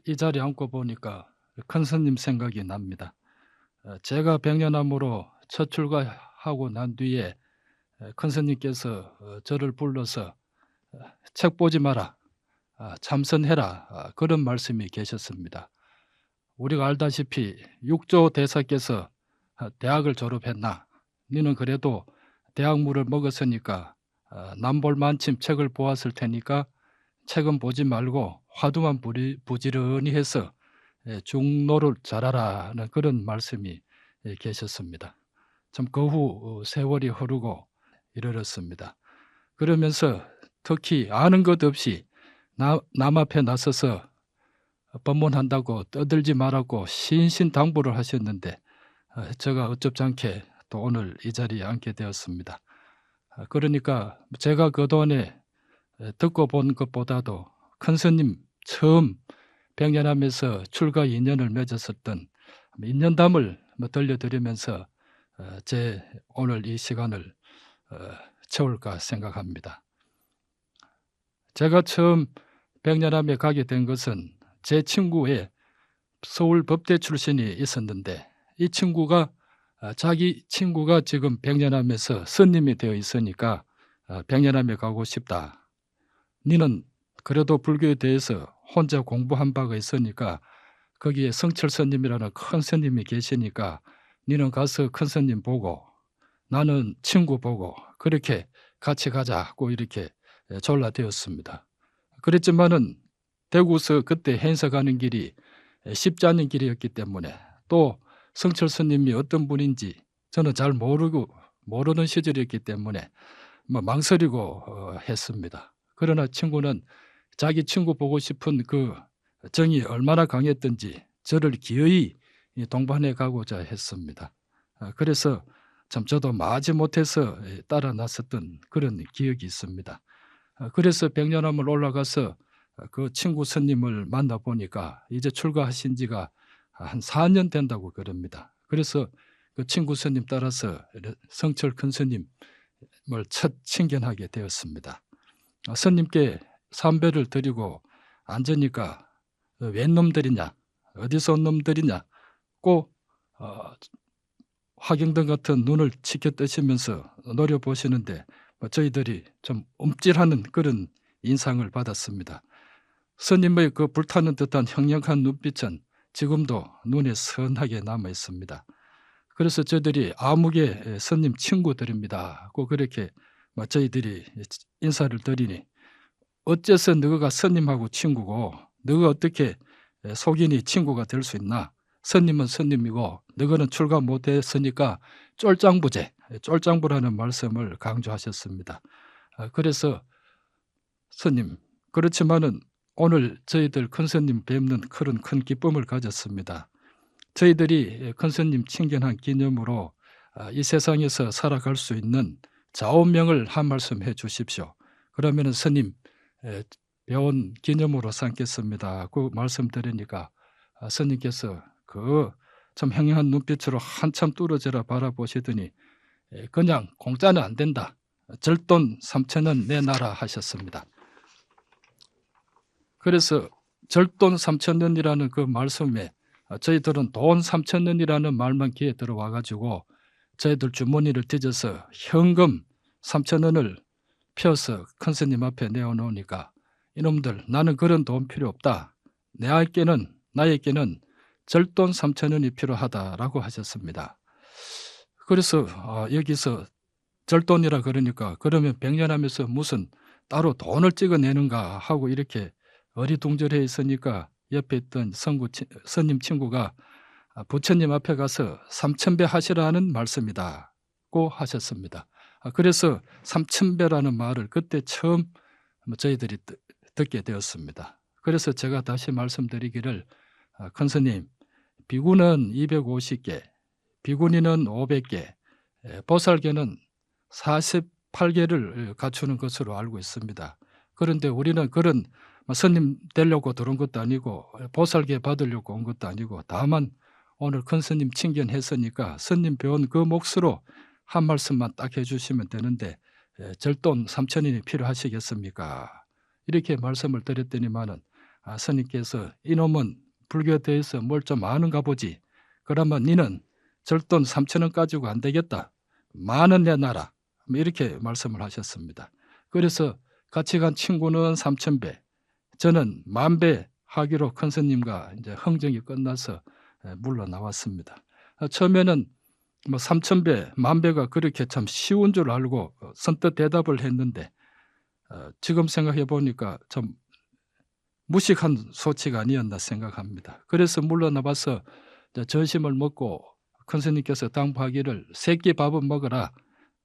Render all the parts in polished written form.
이 자리에 앉고 보니까 큰 스님 생각이 납니다. 제가 백년암으로 첫 출가하고 난 뒤에 큰 스님께서 저를 불러서 책 보지 마라, 참선해라, 그런 말씀이 계셨습니다. 우리가 알다시피 육조 대사께서 대학을 졸업했나? 너는 그래도 대학물을 먹었으니까 남볼 만침 책을 보았을 테니까 책은 보지 말고 화두만 부지런히 해서 중노를 잘하라는 그런 말씀이 계셨습니다. 참 그 후 세월이 흐르고 이르렀습니다. 그러면서 특히 아는 것 없이 남 앞에 나서서 법문한다고 떠들지 말라고 신신당부를 하셨는데 제가 어쩌지 않게 또 오늘 이 자리에 앉게 되었습니다. 그러니까 제가 그동안에 듣고 본 것보다도 큰 스님 처음 백년하면서 출가 인연을 맺었었던 인연담을 들려드리면서 제 오늘 이 시간을 채울까 생각합니다. 제가 처음 백년암에 가게 된 것은 제 친구의 서울 법대 출신이 있었는데 이 친구가 자기 친구가 지금 백년암에서 스님이 되어 있으니까 백년암에 가고 싶다. 니는 그래도 불교에 대해서 혼자 공부한 바가 있으니까 거기에 성철 스님이라는 큰 스님이 계시니까 니는 가서 큰 스님 보고 나는 친구 보고 그렇게 같이 가자고 이렇게 졸라되었습니다. 그랬지만은 대구서 그때 행사 가는 길이 쉽지 않은 길이었기 때문에 또 성철 스님이 어떤 분인지 저는 잘 모르는 시절이었기 때문에 망설이고 했습니다. 그러나 친구는 자기 친구 보고 싶은 그 정이 얼마나 강했던지 저를 기어이 동반해 가고자 했습니다. 그래서 참 저도 마지못해서 따라 나섰던 그런 기억이 있습니다. 그래서 백년암을 올라가서 그 친구 스님을 만나보니까 이제 출가하신 지가 한 4년 된다고 그럽니다. 그래서 그 친구 스님 따라서 성철 큰 스님을 첫 친견하게 되었습니다. 스님께 삼배를 드리고 앉으니까 웬 놈들이냐, 어디서 온 놈들이냐, 꼭 화경등 같은 눈을 치켜 뜨시면서 노려보시는데 저희들이 좀 움찔하는 그런 인상을 받았습니다. 스님의 그 불타는 듯한 형령한 눈빛은 지금도 눈에 선하게 남아 있습니다. 그래서 저희들이 아무개 스님 친구들입니다. 꼭 그렇게 저희들이 인사를 드리니 어째서 너가 스님하고 친구고 너가 어떻게 속인이 친구가 될 수 있나? 스님은 스님이고 너는 출가 못했으니까 쫄장부라는 말씀을 강조하셨습니다. 그래서 스님, 그렇지만은 오늘 저희들 큰 스님 뵙는 그런 큰 기쁨을 가졌습니다. 저희들이 큰 스님 친견한 기념으로 이 세상에서 살아갈 수 있는 좌우명을 한 말씀 해 주십시오. 그러면 스님 배운 기념으로 삼겠습니다. 그 말씀드리니까 스님께서 그 참 행행한 눈빛으로 한참 뚫어져라 바라보시더니 그냥 공짜는 안 된다. 절돈 3,000원 내놔라 하셨습니다. 그래서 절돈 3,000원이라는 그 말씀에 저희들은 돈 3,000원이라는 말만 귀에 들어와 가지고 저희들 주머니를 뒤져서 현금 3,000원을 펴서 큰 스님 앞에 내어놓으니까 이놈들 나는 그런 돈 필요 없다. 나에게는 절돈 3,000원이 필요하다라고 하셨습니다. 그래서 여기서 절돈이라 그러니까 그러면 백년하면서 무슨 따로 돈을 찍어내는가 하고 이렇게 어리둥절해 있으니까 옆에 있던 스님 친구가 부처님 앞에 가서 3,000배 하시라는 말씀이다고 하셨습니다. 그래서 3,000배라는 말을 그때 처음 저희들이 듣게 되었습니다. 그래서 제가 다시 말씀드리기를 큰 스님, 비구는 250개, 비구니는 500개, 보살개는 48개를 갖추는 것으로 알고 있습니다. 그런데 우리는 그런 스님 되려고 들은 것도 아니고 보살개 받으려고 온 것도 아니고 다만 오늘 큰 스님 친견했으니까 스님 배운 그 몫으로 한 말씀만 딱 해주시면 되는데 절돈 3,000원이 필요하시겠습니까? 이렇게 말씀을 드렸더니만은 스님께서 이놈은 불교에 대해서 뭘 좀 아는가 보지. 그러면 니는 절돈 3,000원 가지고 안 되겠다. 10,000원 내놔라. 이렇게 말씀을 하셨습니다. 그래서 같이 간 친구는 3,000배, 저는 10,000배 하기로 큰 스님과 이제 흥정이 끝나서 물러나왔습니다. 처음에는 뭐 3,000배, 10,000배가 그렇게 참 쉬운 줄 알고 선뜻 대답을 했는데 지금 생각해 보니까 좀 무식한 소치가 아니었나 생각합니다. 그래서 물러나와서 점심을 먹고 큰 스님께서 당부하기를 새끼 밥은 먹어라.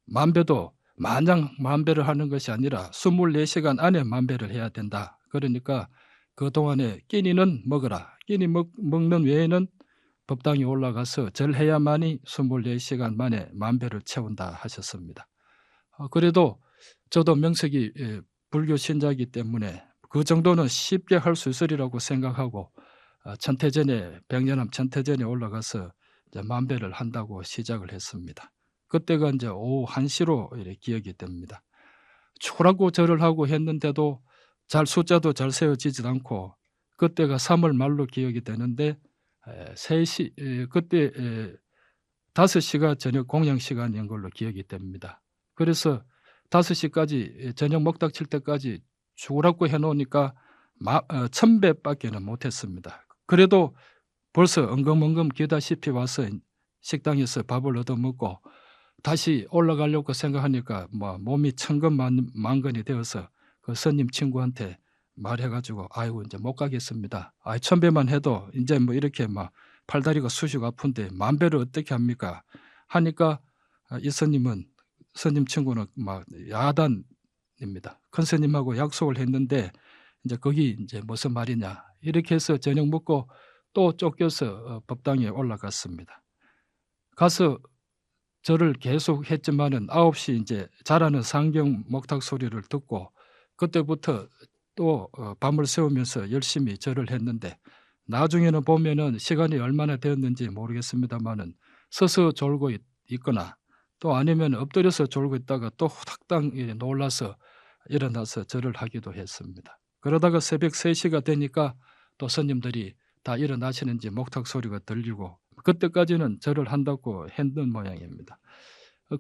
10,000배도 만장 10,000배를 하는 것이 아니라 24시간 안에 10,000배를 해야 된다. 그러니까 그동안에 끼니는 먹어라. 끼니 먹는 외에는 법당에 올라가서 절해야만이 24시간 만에 10,000배를 채운다 하셨습니다. 그래도 저도 명색이 불교 신자이기 때문에 그 정도는 쉽게 할 수 있으리라고 생각하고 천태전에 백년암 천태전에 올라가서 이제 10,000배를 한다고 시작을 했습니다. 그때가 이제 오후 1시로 이렇게 기억이 됩니다. 추라고 절을 하고 했는데도 숫자도 잘 세워지지 않고 그때가 3월 말로 기억이 되는데 3시 그때 5시가 저녁 공양 시간인 걸로 기억이 됩니다. 그래서 5시까지 저녁 먹다 칠 때까지 죽으라고 해놓으니까 1,000배밖에는 못했습니다. 그래도 벌써 엉금엉금 기다시피 와서 식당에서 밥을 얻어먹고 다시 올라가려고 생각하니까 뭐 몸이 천근만근이 되어서 그 스님 친구한테 말해가지고 아이고 이제 못 가겠습니다. 1,000배만 해도 이제 뭐 이렇게 막 팔다리가 쑤시고 아픈데 10,000배를 어떻게 합니까? 하니까 이 스님은 스님 친구는 막 야단입니다. 큰 스님하고 약속을 했는데 이제 거기 이제 무슨 말이냐 이렇게 해서 저녁 먹고 또 쫓겨서 법당에 올라갔습니다. 가서 절을 계속 했지만은 9시 이제 자라는 상경 목탁 소리를 듣고 그때부터 또 밤을 새우면서 열심히 절을 했는데 나중에는 보면은 시간이 얼마나 되었는지 모르겠습니다만은 서서 졸고 있거나 또 아니면 엎드려서 졸고 있다가 또 후닥당 놀라서 일어나서 절을 하기도 했습니다. 그러다가 새벽 3시가 되니까 또 스님들이 다 일어나시는지 목탁 소리가 들리고 그때까지는 절을 한다고 했던 모양입니다.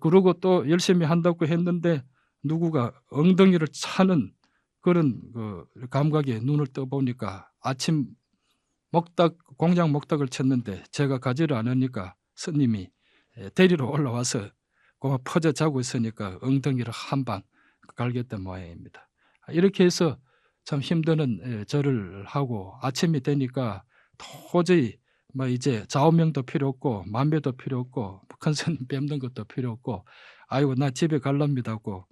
그러고 또 열심히 한다고 했는데 누구가 엉덩이를 차는 그런 그 감각에 눈을 떠보니까 아침 공장 목탁을 쳤는데 제가 가지를 않으니까 스님이 데리러 올라와서 고마 퍼져 자고 있으니까 엉덩이를 한 방 갈겼던 모양입니다. 이렇게 해서 참 힘드는 절을 하고 아침이 되니까 도저히 뭐 이제 좌우명도 필요 없고 10,000배도 필요 없고 큰 스님 뵙는 것도 필요 없고 아이고 나 집에 갈랍니다고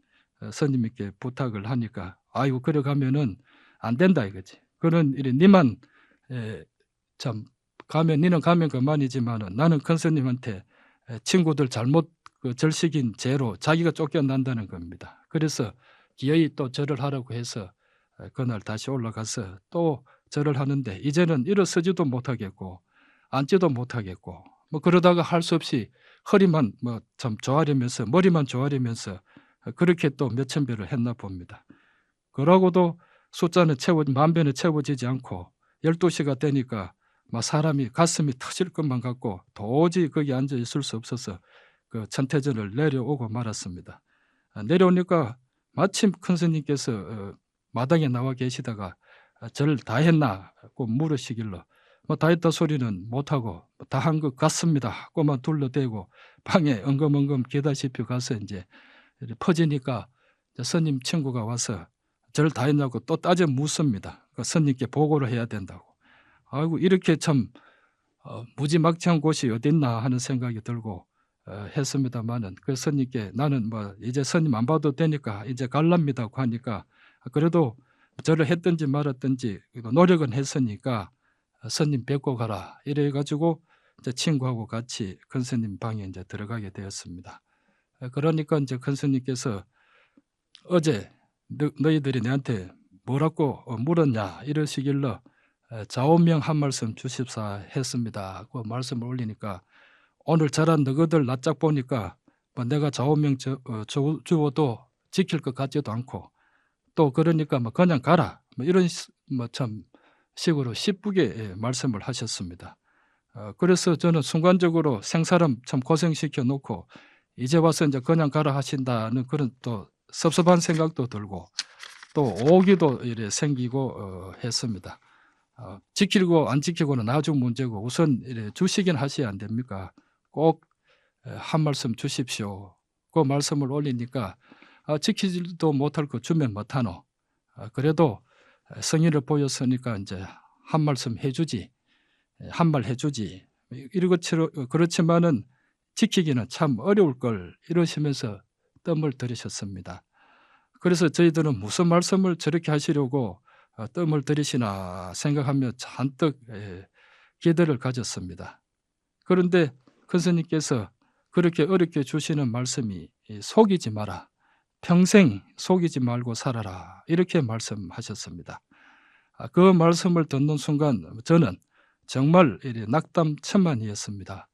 스님께 부탁을 하니까 아이고 그래 가면은 안 된다 이거지. 그런 일이 니만 참 가면 니는 가면 그만이지만은 나는 큰 스님한테 친구들 잘못 절식인 죄로 자기가 쫓겨난다는 겁니다. 그래서 기어이 또 절을 하라고 해서 그날 다시 올라가서 또 절을 하는데 이제는 일어서지도 못하겠고 앉지도 못하겠고 뭐 그러다가 할 수 없이 허리만 뭐 참 조아리면서 머리만 조아리면서 그렇게 또 몇천 배를 했나 봅니다. 그러고도 숫자는 10,000배는 채워지지 않고 12시가 되니까 막 사람이 가슴이 터질 것만 같고 도저히 거기 앉아 있을 수 없어서 그 천태전을 내려오고 말았습니다. 내려오니까 마침 큰 스님께서 마당에 나와 계시다가 절 다 했나고 물으시길로 뭐 다 했다 소리는 못하고 다 한 것 같습니다 하고만 둘러대고 방에 엉금엉금 기다시피 가서 이제 퍼지니까 스님 친구가 와서 절 다 했냐고 또 따져 묻습니다. 그 스님께 보고를 해야 된다고. 아이고 이렇게 참 무지막지한 곳이 어딨나 하는 생각이 들고 했습니다만은 그 스님께 나는 뭐 이제 스님 안 봐도 되니까 이제 갈랍니다고 하니까 그래도 절을 했든지 말았든지 노력은 했으니까 스님 뵙고 가라 이래 가지고 이제 친구하고 같이 큰 스님 방에 이제 들어가게 되었습니다. 그러니까 이제 큰 스님께서 어제 너희들이 내한테 뭐라고 물었냐 이러시길래 좌우명 한 말씀 주십사 했습니다. 그 말씀을 올리니까 오늘 저런 너희들 낯짝 보니까 뭐 내가 좌우명 주어도 지킬 것 같지도 않고 또 그러니까 뭐 그냥 가라 뭐 이런 뭐 참 식으로 시쁘게 말씀을 하셨습니다. 그래서 저는 순간적으로 생사람 참 고생시켜 놓고 이제 와서 이제 그냥 가라 하신다는 그런 또 섭섭한 생각도 들고 또 오기도 이래 생기고 했습니다. 지키고 안 지키고는 나중 문제고 우선 이래 주시긴 하셔야 안 됩니까? 꼭 한 말씀 주십시오. 그 말씀을 올리니까 지키지도 못할 거 주면 못하노. 그래도 성의를 보였으니까 이제 한 말씀 해주지, 한 말 해주지. 그렇지만은 지키기는 참 어려울 걸 이러시면서 뜸을 들이셨습니다. 그래서 저희들은 무슨 말씀을 저렇게 하시려고 뜸을 들이시나 생각하며 잔뜩 기대를 가졌습니다. 그런데 큰 스님께서 그렇게 어렵게 주시는 말씀이 속이지 마라. 평생 속이지 말고 살아라. 이렇게 말씀하셨습니다. 그 말씀을 듣는 순간 저는 정말 낙담천만이었습니다.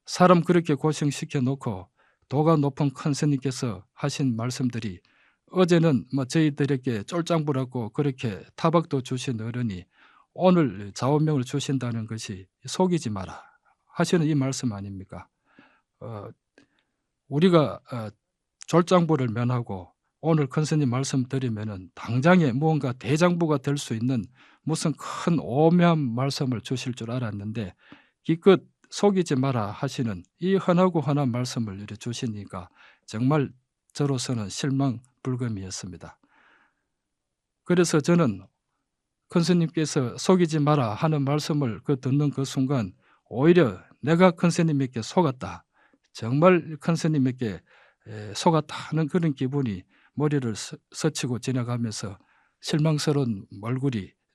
사람 그렇게 고생시켜 놓고 도가 높은 큰 스님께서 하신 말씀들이 어제는 저희들에게 쫄짱부라고 그렇게 타박도 주신 어른이 오늘 좌우명을 주신다는 것이 속이지 마라 하시는 이 말씀 아닙니까? 우리가 졸장부를 면하고 오늘 큰 스님 말씀 드리면은 당장에 무언가 대장부가 될 수 있는 무슨 큰 오묘한 말씀을 주실 줄 알았는데 기껏 속이지 마라 하시는 이 흔하고 흔한 말씀을 이렇게 주시니까 정말 저로서는 실망불금이었습니다. 그래서 저는 큰 스님께서 속이지 마라 하는 말씀을 듣는 그 순간 오히려 내가 큰 스님에게 속았다. 정말 큰 스님에게 속았다 하는 그런 기분이 머리를 스치고 지나가면서 실망스러운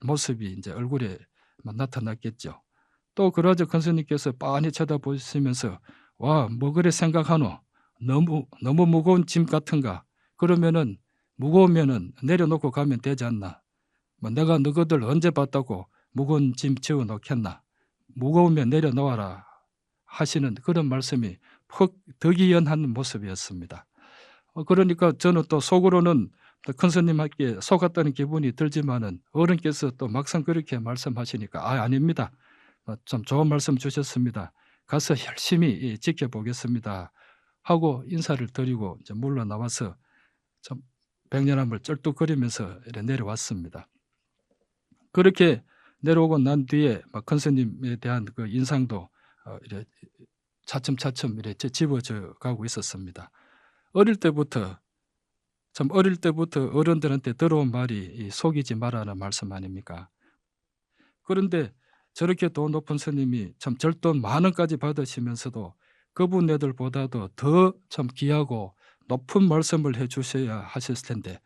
모습이 이제 얼굴에 나타났겠죠. 또 그러자 큰 스님께서 빤히 쳐다보시면서 와, 뭐 그래 생각하노? 너무 무거운 짐 같은가? 그러면은 무거우면은 내려놓고 가면 되지 않나? 내가 너희들 언제 봤다고 무거운 짐 지어 놓겠나? 무거우면 내려놓아라 하시는 그런 말씀이 퍽 덕이연한 모습이었습니다. 그러니까 저는 또 속으로는 큰 스님께 속았다는 기분이 들지만은 어른께서 또 막상 그렇게 말씀하시니까 아닙니다. 좀 좋은 말씀 주셨습니다. 가서 열심히 지켜보겠습니다. 하고 인사를 드리고 이제 물러나와서 좀 백년함을 쩔뚝거리면서 내려왔습니다. 그렇게 내려오고 난 뒤에 큰 스님에 대한 그 인상도 차츰차츰 이렇게 집어져 가고 있었습니다. 어릴 때부터 어른들한테 들어온 말이 속이지 마라는 말씀 아닙니까? 그런데 저렇게 돈 높은 스님이 참 절돈 10,000원까지 받으시면서도 그분 애들보다도 더 참 귀하고 높은 말씀을 해주셔야 하셨을 텐데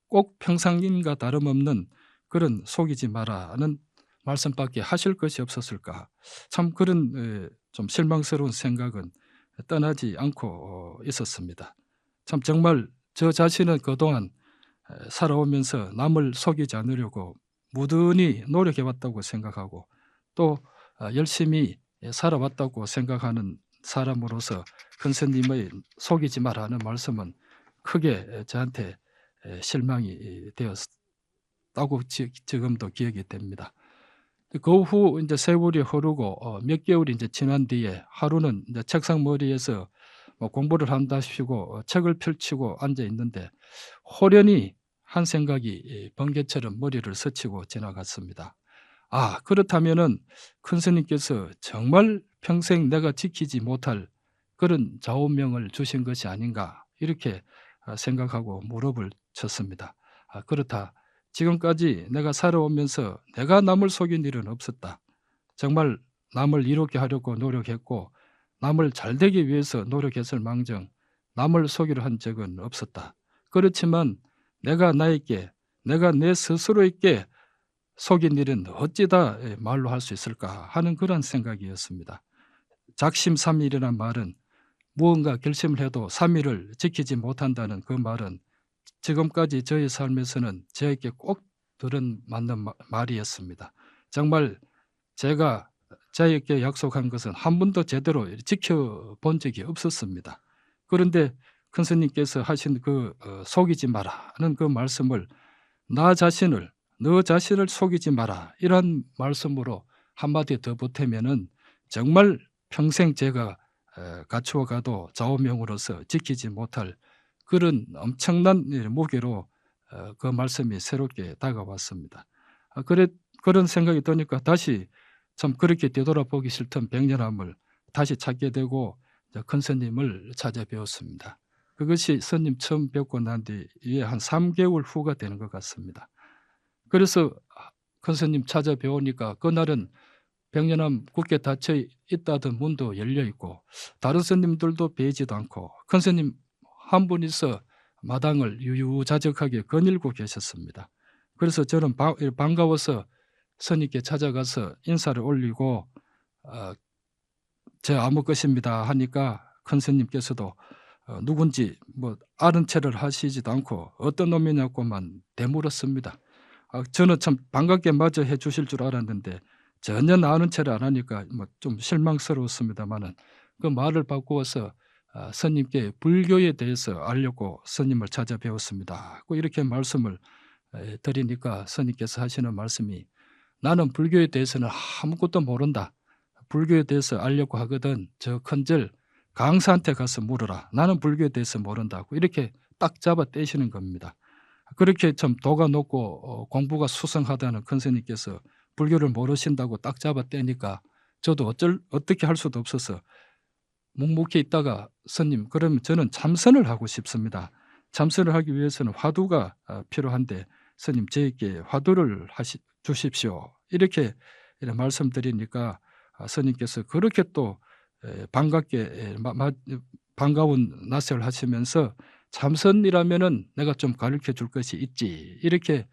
꼭 평상인과 다름없는 그런 속이지 마라는 말씀밖에 하실 것이 없었을까? 참 그런 좀 실망스러운 생각은 떠나지 않고 있었습니다. 참 정말 저 자신은 그동안 살아오면서 남을 속이지 않으려고 무던히 노력해왔다고 생각하고 또 열심히 살아왔다고 생각하는 사람으로서 큰 스님의 속이지 마라는 말씀은 크게 저한테 실망이 되었다고 지금도 기억이 됩니다. 그 후 이제 세월이 흐르고 몇 개월이 이제 지난 뒤에 하루는 이제 책상 머리에서 공부를 한다시고 책을 펼치고 앉아 있는데 호련히 한 생각이 번개처럼 머리를 스치고 지나갔습니다. 그렇다면은 큰 스님께서 정말 평생 내가 지키지 못할 그런 좌우명을 주신 것이 아닌가 이렇게 생각하고 무릎을 쳤습니다. 그렇다. 지금까지 내가 살아오면서 내가 남을 속인 일은 없었다. 정말 남을 이롭게 하려고 노력했고 남을 잘되기 위해서 노력했을 망정 남을 속이려 한 적은 없었다. 그렇지만 내가 내 스스로에게 속인 일은 어찌다 말로 할 수 있을까 하는 그런 생각이었습니다. 작심삼일이란 말은 무언가 결심을 해도 3일을 지키지 못한다는 그 말은 지금까지 저의 삶에서는 저에게 꼭 들은 맞는 말이었습니다. 정말 제가 저에게 약속한 것은 한 번도 제대로 지켜본 적이 없었습니다. 그런데 큰 스님께서 하신 그 속이지 마라는 그 말씀을 나 자신을 너 자신을 속이지 마라. 이런 말씀으로 한마디 더 보태면은 정말 평생 제가 갖추어 가도 좌우명으로서 지키지 못할 그런 엄청난 무게로 그 말씀이 새롭게 다가왔습니다. 그런 생각이 드니까 다시 참 그렇게 되돌아보기 싫던 백년함을 다시 찾게 되고 큰 스님을 찾아뵈었습니다. 그것이 스님 처음 뵙고 난 뒤에 한 3개월 후가 되는 것 같습니다. 그래서 큰 스님 찾아뵈오니까 그날은 백년암 굳게 닫혀 있다던 문도 열려 있고 다른 스님들도 뵈지도 않고 큰 스님 한 분이서 마당을 유유자적하게 거닐고 계셨습니다. 그래서 저는 반가워서 스님께 찾아가서 인사를 올리고 제 아무 것입니다 하니까 큰 스님께서도 누군지 아는 체를 하시지도 않고 어떤 놈이냐고만 되물었습니다. 저는 참 반갑게 맞아 해 주실 줄 알았는데 전혀 아는 체를 안 하니까 좀 실망스러웠습니다마는 그 말을 바꾸어서 스님께 불교에 대해서 알려고 스님을 찾아뵈었습니다. 이렇게 말씀을 드리니까 스님께서 하시는 말씀이 나는 불교에 대해서는 아무것도 모른다. 불교에 대해서 알려고 하거든 저 큰절 강사한테 가서 물어라. 나는 불교에 대해서 모른다고 이렇게 딱 잡아 떼시는 겁니다. 그렇게 참 도가 높고 공부가 수성하다는 큰 스님께서 불교를 모르신다고 딱 잡아 떼니까 저도 어떻게 할 수도 없어서 묵묵히 있다가 스님 그러면 저는 참선을 하고 싶습니다. 참선을 하기 위해서는 화두가 필요한데 스님 저에게 화두를 주십시오. 이렇게 말씀드리니까 스님께서 그렇게 또 반갑게 반가운 낯을 하시면서 참선이라면은 내가 좀 가르쳐 줄 것이 있지 이렇게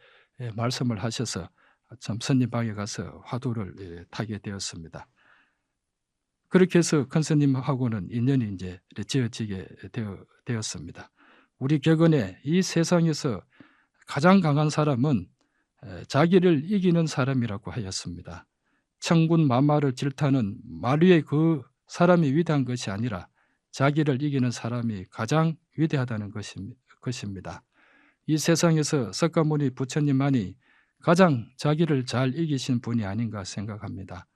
말씀을 하셔서 참 스님 방에 가서 화두를 타게 되었습니다. 그렇게 해서 큰 스님하고는 인연이 이제 지어지게 되었습니다. 우리 격언에 이 세상에서 가장 강한 사람은 자기를 이기는 사람이라고 하였습니다. 천군 만마를 질타는 말 위에 그 사람이 위대한 것이 아니라 자기를 이기는 사람이 가장 위대하다는 것입니다. 이 세상에서 석가모니 부처님만이 가장 자기를 잘 이기신 분이 아닌가 생각합니다.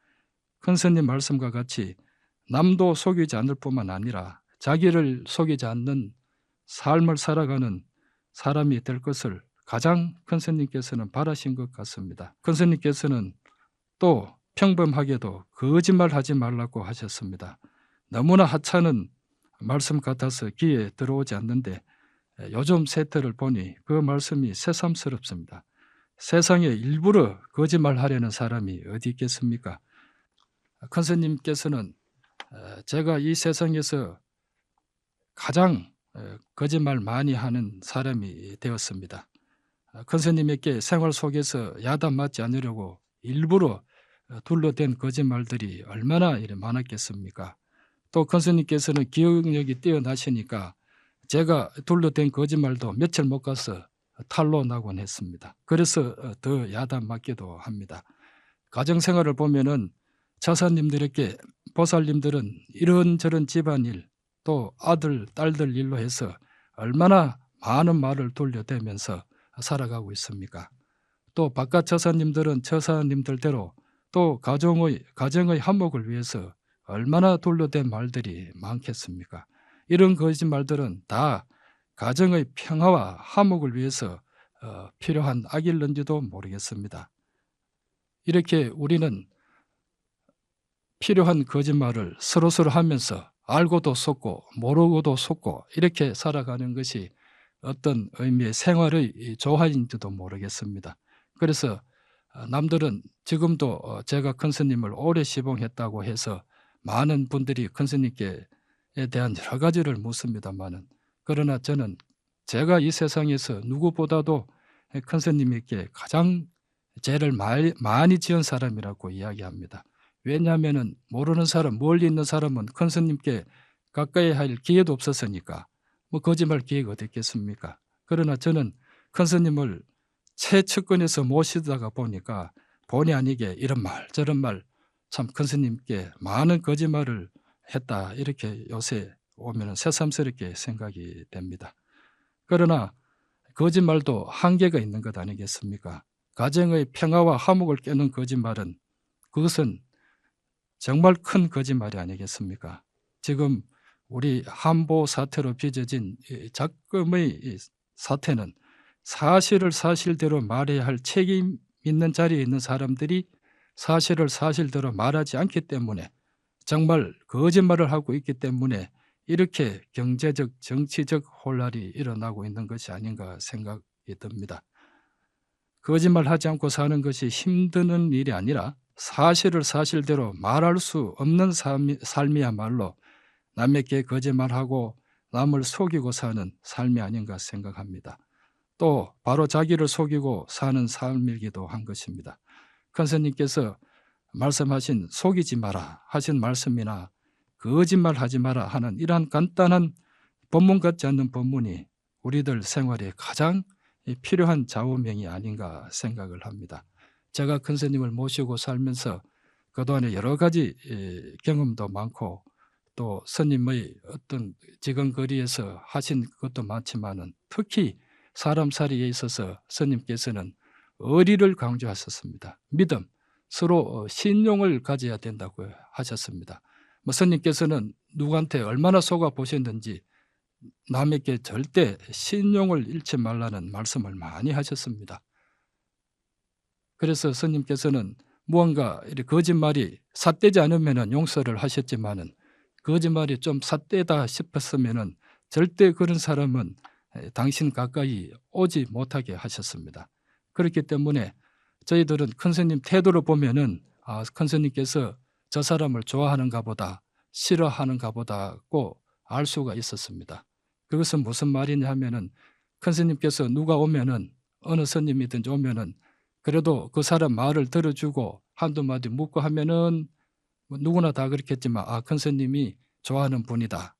큰 스님 말씀과 같이 남도 속이지 않을 뿐만 아니라 자기를 속이지 않는 삶을 살아가는 사람이 될 것을 가장 큰 스님께서는 바라신 것 같습니다. 큰 스님께서는 또 평범하게도 거짓말하지 말라고 하셨습니다. 너무나 하찮은 말씀 같아서 귀에 들어오지 않는데 요즘 세태를 보니 그 말씀이 새삼스럽습니다. 세상에 일부러 거짓말하려는 사람이 어디 있겠습니까? 큰 스님께서는 제가 이 세상에서 가장 거짓말 많이 하는 사람이 되었습니다. 큰 스님에게 생활 속에서 야단 맞지 않으려고 일부러 둘러댄 거짓말들이 얼마나 많았겠습니까? 또 큰 스님께서는 기억력이 뛰어나시니까 제가 둘러댄 거짓말도 며칠 못 가서 탈로 나곤 했습니다. 그래서 더 야단 맞기도 합니다. 가정생활을 보면은 처사님들에게 보살님들은 이런저런 집안일 또 아들 딸들 일로 해서 얼마나 많은 말을 돌려대면서 살아가고 있습니까? 또 바깥 처사님들은 처사님들대로 또 가정의 화목을 위해서 얼마나 돌려댄 말들이 많겠습니까? 이런 거짓말들은 다 가정의 평화와 화목을 위해서 필요한 악일런지도 모르겠습니다. 이렇게 우리는 필요한 거짓말을 서로서로 하면서 알고도 속고 모르고도 속고 이렇게 살아가는 것이 어떤 의미의 생활의 조화인지도 모르겠습니다. 그래서 남들은 지금도 제가 큰 스님을 오래 시봉했다고 해서 많은 분들이 큰 스님께 대한 여러 가지를 묻습니다만은 그러나 저는 제가 이 세상에서 누구보다도 큰 스님에게 가장 죄를 많이 지은 사람이라고 이야기합니다. 왜냐하면 모르는 사람, 멀리 있는 사람은 큰 스님께 가까이 할 기회도 없었으니까 거짓말 기회가 어디 있겠습니까? 그러나 저는 큰 스님을 최측근에서 모시다가 보니까 본의 아니게 이런 말 저런 말 참 큰 스님께 많은 거짓말을 했다 이렇게 요새 오면 새삼스럽게 생각이 됩니다. 그러나 거짓말도 한계가 있는 것 아니겠습니까? 가정의 평화와 화목을 깨는 거짓말은 그것은 정말 큰 거짓말이 아니겠습니까? 지금 우리 한보 사태로 빚어진 이 작금의 이 사태는 사실을 사실대로 말해야 할 책임 있는 자리에 있는 사람들이 사실을 사실대로 말하지 않기 때문에, 정말 거짓말을 하고 있기 때문에 이렇게 경제적, 정치적 혼란이 일어나고 있는 것이 아닌가 생각이 듭니다. 거짓말하지 않고 사는 것이 힘드는 일이 아니라 사실을 사실대로 말할 수 없는 삶이야말로 남에게 거짓말하고 남을 속이고 사는 삶이 아닌가 생각합니다. 또 바로 자기를 속이고 사는 삶이기도 한 것입니다. 큰 스님께서 말씀하신 속이지 마라 하신 말씀이나 거짓말하지 마라 하는 이러한 간단한 법문 같지 않는 법문이 우리들 생활에 가장 필요한 좌우명이 아닌가 생각을 합니다. 제가 큰 스님을 모시고 살면서 그동안에 여러 가지 경험도 많고 또 스님의 어떤 지근거리에서 하신 것도 많지만은 특히 사람 살이에 있어서 스님께서는 의리를 강조하셨습니다. 믿음, 서로 신용을 가져야 된다고 하셨습니다. 스님께서는 누구한테 얼마나 속아 보셨는지 남에게 절대 신용을 잃지 말라는 말씀을 많이 하셨습니다. 그래서 스님께서는 무언가 이렇게 거짓말이 삿되지 않으면 용서를 하셨지만은 거짓말이 좀 삿되다 싶었으면은 절대 그런 사람은 당신 가까이 오지 못하게 하셨습니다. 그렇기 때문에 저희들은 큰 스님 태도를 보면은 큰 스님께서 저 사람을 좋아하는가 보다, 싫어하는가 보다 꼭 알 수가 있었습니다. 그것은 무슨 말이냐 하면은 큰 스님께서 누가 오면은 어느 스님이든지 오면은 그래도 그 사람 말을 들어주고 한두 마디 묻고 하면은 누구나 다 그렇겠지만 큰 스님이 좋아하는 분이다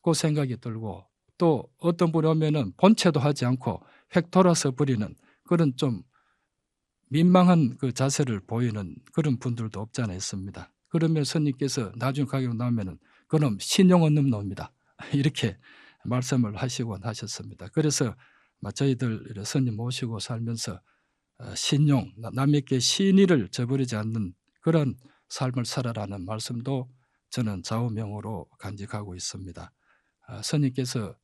그 생각이 들고, 또 어떤 분이 오면은 본체도 하지 않고 획 돌아서 버리는 그런 좀 민망한 그 자세를 보이는 그런 분들도 없지 않아 있습니다. 그러면 스님께서 나중에 가게 나오면은 그놈 신용 없는 놈이다 이렇게 말씀을 하시곤 하셨습니다. 그래서 저희들 스님 모시고 살면서 신용, 남에게 신의를 저버리지 않는 그런 삶을 살아라는 말씀도 저는 좌우명으로 간직하고 있습니다. 스님께서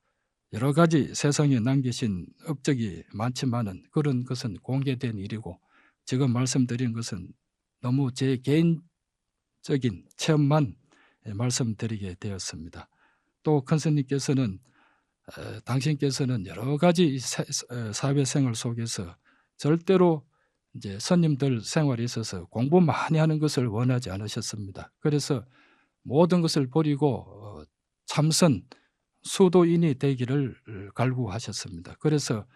여러 가지 세상에 남기신 업적이 많지만은 그런 것은 공개된 일이고 지금 말씀드린 것은 너무 제 개인적인 체험만 말씀드리게 되었습니다. 또 큰 스님께서는 당신께서는 여러 가지 사회생활 속에서 절대로 이제 스님들 생활에 있어서 공부 많이 하는 것을 원하지 않으셨습니다. 그래서 모든 것을 버리고 참선 수도인이 되기를 갈구하셨습니다. 그래서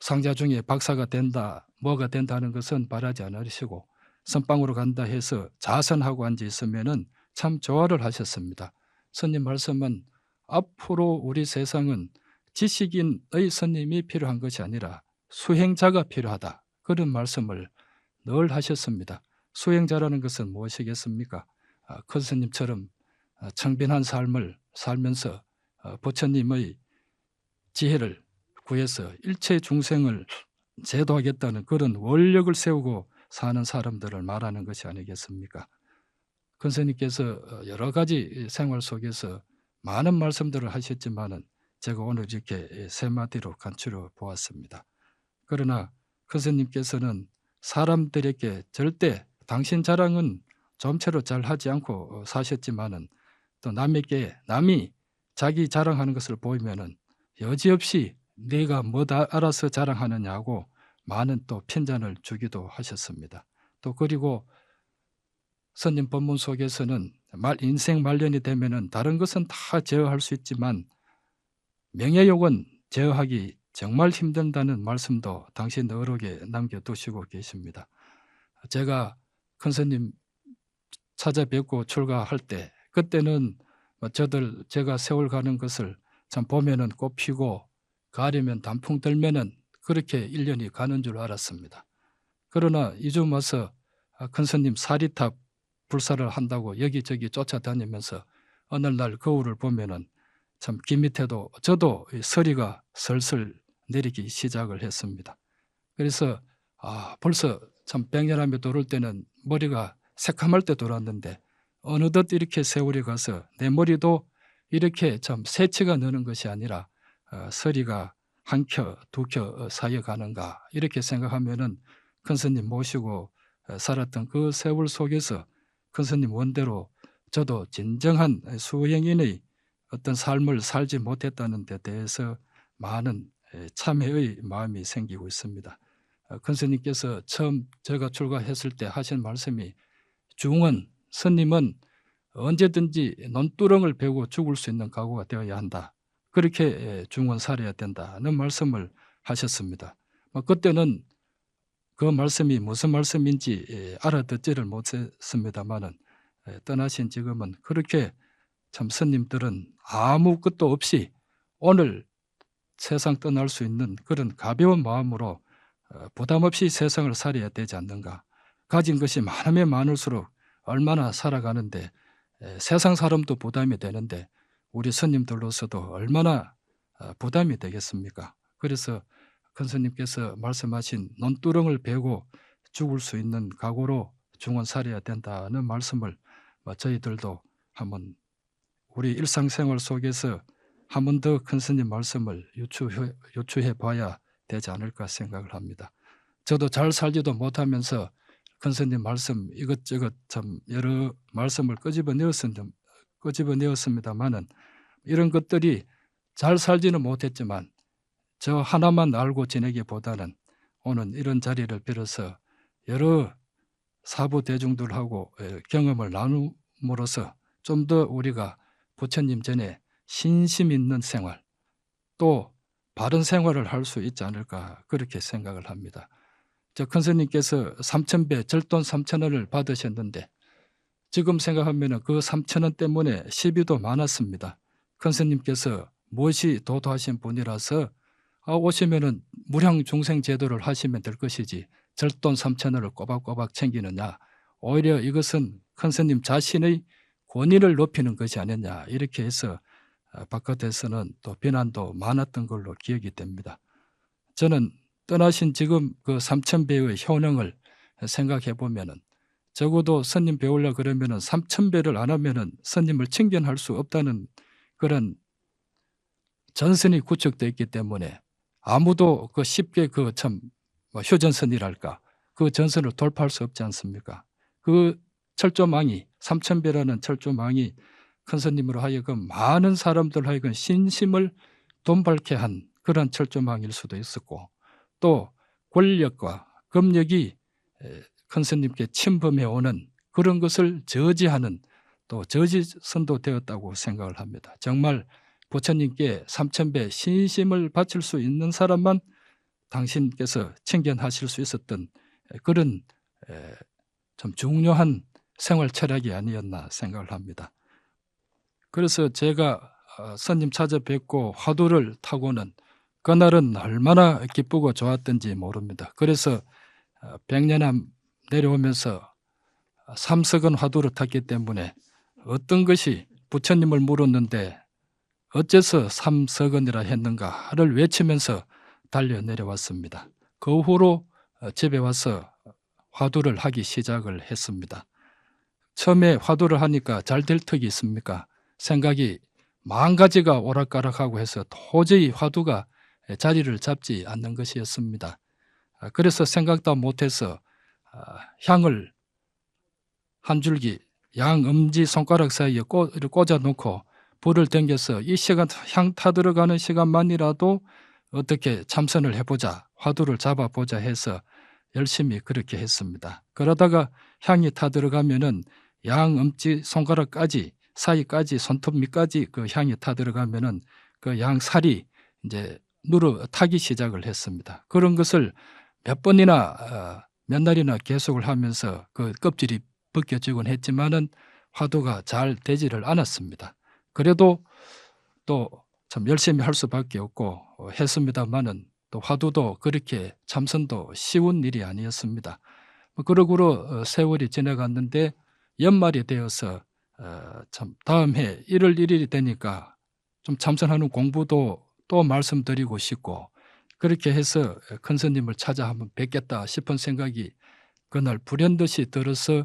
상자 중에 박사가 된다, 뭐가 된다는 것은 바라지 않으시고 선방으로 간다 해서 자선하고 앉아 있으면은 참 좋아를 하셨습니다. 스님 말씀은 앞으로 우리 세상은 지식인의 스님이 필요한 것이 아니라 수행자가 필요하다. 그런 말씀을 늘 하셨습니다. 수행자라는 것은 무엇이겠습니까? 큰 스님처럼 청빈한 삶을 살면서 부처님의 지혜를 구해서 일체 중생을 제도하겠다는 그런 원력을 세우고 사는 사람들을 말하는 것이 아니겠습니까? 큰 스님께서 여러 가지 생활 속에서 많은 말씀들을 하셨지만은 제가 오늘 이렇게 세 마디로 간추려 보았습니다. 그러나 큰 스님께서는 사람들에게 절대 당신 자랑은 좀채로 잘 하지 않고 사셨지만은 또 남에게 남이 자기 자랑하는 것을 보이면은 여지없이 네가 뭐다 알아서 자랑하느냐고 많은 또 편찬을 주기도 하셨습니다. 또 그리고 스님 법문 속에서는 인생 말년이 되면은 다른 것은 다 제어할 수 있지만 명예욕은 제어하기 정말 힘든다는 말씀도 당신 어록에 남겨두시고 계십니다. 제가 큰 스님 찾아뵙고 출가할 때 그때는 제가 세월 가는 것을 참 보면은 꽃 피고 가려면 단풍 들면은 그렇게 1년이 가는 줄 알았습니다. 그러나 이쯤 와서 큰 스님 사리탑 불사를 한다고 여기저기 쫓아다니면서 어느 날 거울을 보면은 참 귀 밑에도 저도 서리가 슬슬 내리기 시작을 했습니다. 그래서 벌써 참 백년함에 돌을 때는 머리가 새카말 때 돌았는데 어느덧 이렇게 세월이 가서 내 머리도 이렇게 참 새치가 느는 것이 아니라 서리가 한 켜, 두 켜 사이에 가는가 이렇게 생각하면은 큰 스님 모시고 살았던 그 세월 속에서 큰 스님 원대로 저도 진정한 수행인의 어떤 삶을 살지 못했다는 데 대해서 많은 참회의 마음이 생기고 있습니다. 큰 스님께서 처음 제가 출가했을 때 하신 말씀이 중원, 스님은 언제든지 논두렁을 베고 죽을 수 있는 각오가 되어야 한다. 그렇게 중원 살아야 된다는 말씀을 하셨습니다. 그때는 그 말씀이 무슨 말씀인지 알아듣지를 못했습니다만은 떠나신 지금은 그렇게 참 스님들은 아무것도 없이 오늘 세상 떠날 수 있는 그런 가벼운 마음으로 부담 없이 세상을 살아야 되지 않는가. 가진 것이 많으면 많을수록 얼마나 살아가는데 세상 사람도 부담이 되는데 우리 스님들로서도 얼마나 부담이 되겠습니까? 그래서 큰 스님께서 말씀하신 논두렁을 베고 죽을 수 있는 각오로 중원 살아야 된다는 말씀을 저희들도 한번 우리 일상생활 속에서 한 번 더 큰 스님 말씀을 유추해 봐야 되지 않을까 생각을 합니다. 저도 잘 살지도 못하면서 큰 스님 말씀 이것저것 참 여러 말씀을 끄집어내었습니다만은 이런 것들이 잘 살지는 못했지만 저 하나만 알고 지내기보다는 오늘 이런 자리를 빌어서 여러 사부 대중들하고 경험을 나눔으로써 좀 더 우리가 부처님 전에 신심 있는 생활 또 바른 생활을 할 수 있지 않을까 그렇게 생각을 합니다. 큰 스님께서 3,000배 절돈 3,000원을 받으셨는데 지금 생각하면 그 3,000원 때문에 시비도 많았습니다. 큰 스님께서 무엇이 도도하신 분이라서 오시면은 무량 중생 제도를 하시면 될 것이지 절돈 3,000원을 꼬박꼬박 챙기느냐. 오히려 이것은 큰 스님 자신의 권위를 높이는 것이 아니냐. 이렇게 해서 바깥에서는 또 비난도 많았던 걸로 기억이 됩니다. 저는 떠나신 지금 그 3,000배의 효능을 생각해 보면은 적어도 스님 배우려 그러면은 3,000배를 안 하면은 스님을 칭견할 수 없다는 그런 전선이 구축되어 있기 때문에 아무도 그 쉽게 그 참 휴전선이랄까 그 전선을 돌파할 수 없지 않습니까? 그 철조망이 3,000배라는 철조망이 큰 스님으로 하여금 많은 사람들 하여금 신심을 돈밟게 한 그런 철조망일 수도 있었고 또 권력과 검력이 큰 스님께 침범해 오는 그런 것을 저지하는 또 저지선도 되었다고 생각을 합니다. 정말 부처님께 3,000배 신심을 바칠 수 있는 사람만 당신께서 칭견하실 수 있었던 그런 참 중요한 생활 철학이 아니었나 생각을 합니다. 그래서 제가 스님 찾아뵙고 화두를 타고는 그날은 얼마나 기쁘고 좋았던지 모릅니다. 그래서 백년암 내려오면서 삼석은 화두를 탔기 때문에 어떤 것이 부처님을 물었는데 어째서 삼석은이라 했는가를 외치면서 달려 내려왔습니다. 그 후로 집에 와서 화두를 하기 시작을 했습니다. 처음에 화두를 하니까 잘 될 턱이 있습니까? 생각이 만 가지가 오락가락하고 해서 도저히 화두가 자리를 잡지 않는 것이었습니다. 그래서 생각도 못해서 향을 한 줄기 양 엄지 손가락 사이에 꽂아 놓고 불을 당겨서 이 시간 향 타들어가는 시간만이라도 어떻게 참선을 해보자, 화두를 잡아보자 해서 열심히 그렇게 했습니다. 그러다가 향이 타들어가면은 양 엄지 손가락까지 사이까지 손톱 밑까지 그 향이 타들어가면은 그 양 살이 이제 누르 타기 시작을 했습니다. 그런 것을 몇 번이나 몇 날이나 계속을 하면서 그 껍질이 벗겨지곤 했지만은 화두가 잘 되지를 않았습니다. 그래도 또 참 열심히 할 수밖에 없고 했습니다만은 또 화두도 그렇게 참선도 쉬운 일이 아니었습니다. 그러고로 세월이 지나갔는데 연말이 되어서 참 다음 해 1월 1일이 되니까 좀 참선하는 공부도 또 말씀드리고 싶고 그렇게 해서 큰 스님을 찾아 한번 뵙겠다 싶은 생각이 그날 불현듯이 들어서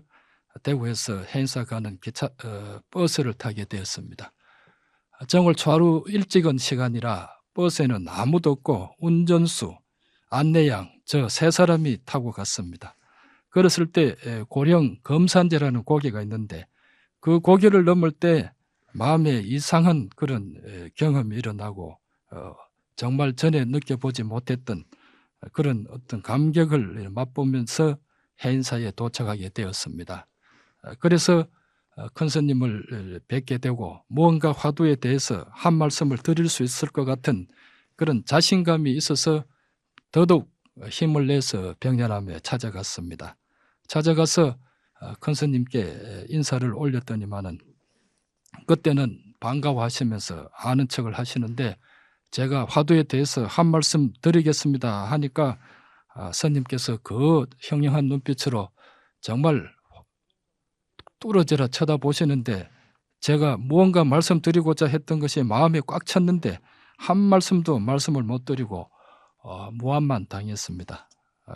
대구에서 해인사 가는 버스를 타게 되었습니다. 정월 초하루 일찍은 시간이라 버스에는 아무도 없고 운전수, 안내양 저 세 사람이 타고 갔습니다. 그랬을 때 고령 검산제라는 고개가 있는데 그 고개를 넘을 때 마음에 이상한 그런 경험이 일어나고 정말 전에 느껴보지 못했던 그런 어떤 감격을 맛보면서 해인사에 도착하게 되었습니다. 그래서 큰 스님을 뵙게 되고 무언가 화두에 대해서 한 말씀을 드릴 수 있을 것 같은 그런 자신감이 있어서 더더욱 힘을 내서 병련함에 찾아갔습니다. 찾아가서 큰 스님께 인사를 올렸더니만은 그때는 반가워하시면서 아는 척을 하시는데 제가 화두에 대해서 한 말씀 드리겠습니다 하니까 스님께서 그 형령한 눈빛으로 정말 뚫어져라 쳐다보시는데 제가 무언가 말씀드리고자 했던 것이 마음에 꽉 찼는데 한 말씀도 말씀을 못 드리고 무안만 당했습니다.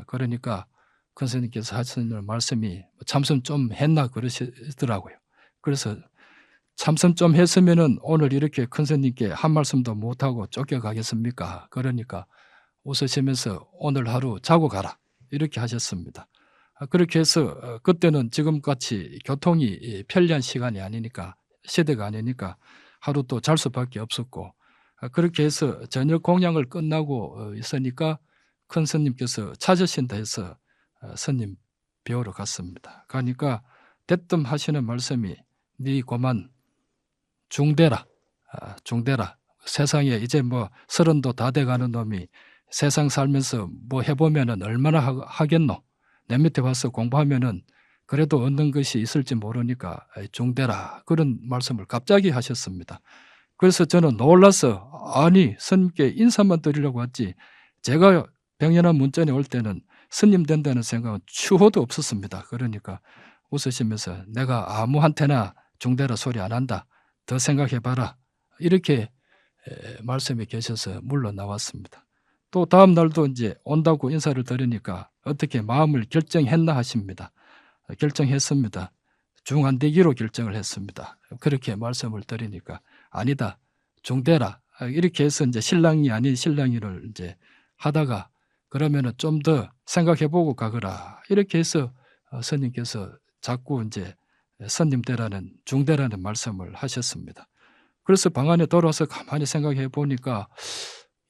그러니까 큰 스님께서 하시는 말씀이 참선 좀 했나 그러시더라고요. 그래서 참선 좀 했으면은 오늘 이렇게 큰 스님께 한 말씀도 못하고 쫓겨가겠습니까? 그러니까 웃으시면서 오늘 하루 자고 가라 이렇게 하셨습니다. 그렇게 해서 그때는 지금같이 교통이 편리한 시간이 아니니까 시대가 아니니까 하루 또 잘 수밖에 없었고 그렇게 해서 저녁 공양을 끝나고 있으니까 큰 스님께서 찾으신다 해서 스님 뵈러 갔습니다. 가니까 대뜸 하시는 말씀이 네 고만 중대라. 중대라. 세상에 이제 뭐 30도 다 돼가는 놈이 세상 살면서 뭐 해보면은 얼마나 하겠노. 내 밑에 와서 공부하면은 그래도 얻는 것이 있을지 모르니까 중대라. 그런 말씀을 갑자기 하셨습니다. 그래서 저는 놀라서 아니 스님께 인사만 드리려고 왔지 제가 병연한 문전에 올 때는 스님 된다는 생각은 추호도 없었습니다. 그러니까 웃으시면서 내가 아무한테나 중대라 소리 안 한다. 더 생각해봐라. 이렇게 말씀이 계셔서 물러나왔습니다. 또 다음 날도 이제 온다고 인사를 드리니까 어떻게 마음을 결정했나 하십니다. 결정했습니다. 중안되기로 결정을 했습니다. 그렇게 말씀을 드리니까 아니다. 중대라. 이렇게 해서 이제 신랑이 아닌 신랑이를 이제 하다가 그러면은 좀 더 생각해보고 가거라. 이렇게 해서 스님께서 자꾸 이제 스님대라는 중대라는 말씀을 하셨습니다. 그래서 방 안에 돌아와서 가만히 생각해 보니까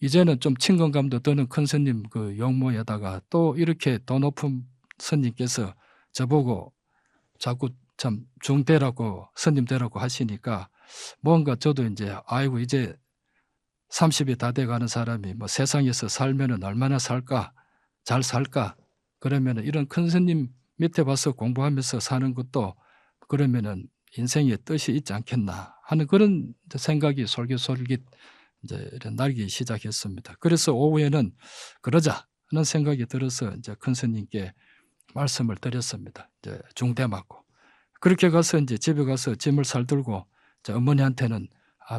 이제는 좀 친근감도 드는 큰 스님 그 용모에다가 또 이렇게 더 높은 스님께서 저보고 자꾸 참 중대라고 스님대라고 하시니까 뭔가 저도 이제 아이고 이제 30이 다 돼가는 사람이 뭐 세상에서 살면은 얼마나 살까 잘 살까 그러면은 이런 큰 스님 밑에 와서 공부하면서 사는 것도 그러면은 인생의 뜻이 있지 않겠나 하는 그런 생각이 솔깃솔깃 이제 날기 시작했습니다. 그래서 오후에는 그러자 하는 생각이 들어서 이제 큰 스님께 말씀을 드렸습니다. 이제 중대 맞고 그렇게 가서 이제 집에 가서 짐을 살들고 어머니한테는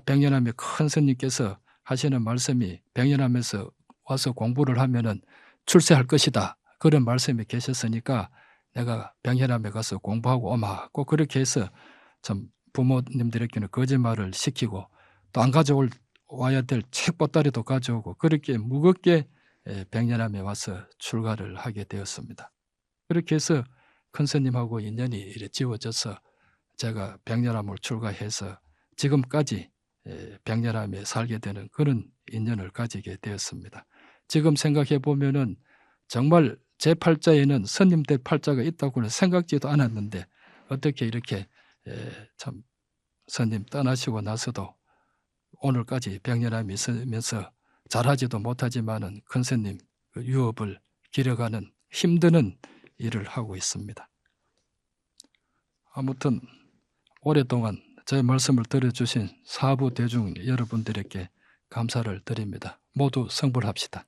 백년함의 큰 스님께서 하시는 말씀이 백년함에서 와서 공부를 하면은 출세할 것이다. 그런 말씀이 계셨으니까 내가 백년함에 가서 공부하고 오마. 꼭 그렇게 해서 참 부모님들에게는 거짓말을 시키고 또 안 가져와야 될 책 보따리도 가져오고 그렇게 무겁게 백년함에 와서 출가를 하게 되었습니다. 그렇게 해서 큰 스님하고 인연이 이래 지워져서 제가 백년함을 출가해서 지금까지 백년함에 살게 되는 그런 인연을 가지게 되었습니다. 지금 생각해 보면은 정말 제 팔자에는 스님들 팔자가 있다고는 생각지도 않았는데 어떻게 이렇게 참 스님 떠나시고 나서도 오늘까지 백년함이 있으면서 잘하지도 못하지만은 큰 스님 유업을 기려가는 힘드는 일을 하고 있습니다. 아무튼 오랫동안 제 말씀을 들어주신 사부 대중 여러분들에게 감사를 드립니다. 모두 성불합시다.